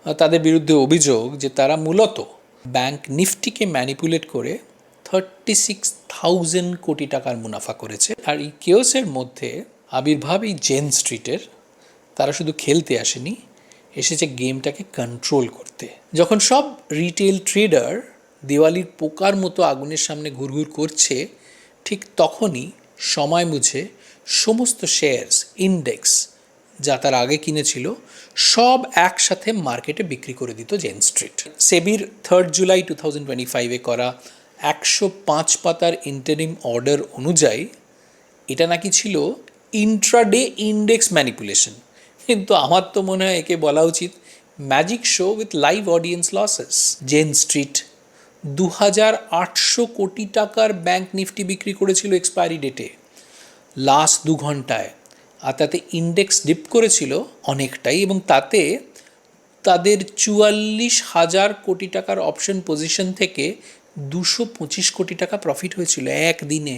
তাদের বিরুদ্ধে অভিযোগ যে তারা মূলত ব্যাংক নিফটিকে ম্যানিপুলেট করে 36,000 কোটি টাকার মুনাফা করেছে। আর এই কেওসের মধ্যে আবির্ভাব এই জেন স্ট্রিটের। তারা শুধু খেলতে আসেনি, এসেছে গেমটাকে কন্ট্রোল করতে। যখন সব রিটেল ট্রেডার দেওয়ালির পোকার মতো আগুনের সামনে ঘুরঘুর করছে, ঠিক তখনই সময় বুঝে সমস্ত শেয়ারস, ইন্ডেক্স যা তার আগে কিনেছিল সব একসাথে মার্কেটে বিক্রি করে দিত জেন স্ট্রিট। সেবির 3 জুলাই 2025 করা 105 পাতার ইন্টারিম অর্ডার অনুযায়ী এটা নাকি ছিল ইন্ট্রাডে ইন্ডেক্স ম্যানিপুলেশন, কিন্তু আমার তো মনে হয় একে বলা উচিত magic show with live audience losses. Gen street 2,800 কোটি টাকার ব্যাংক নিফটি বিক্রি করেছিল এক্সপায়ারি ডেটে লাস্ট 2 ঘন্টায়, আর তাতে ইন্ডেক্স ডিপ করেছিল অনেকটাই, এবং তাতে তাদের 44,000 কোটি টাকার অপশন পজিশন থেকে 225 কোটি টাকা প্রফিট হয়েছিল একদিনে।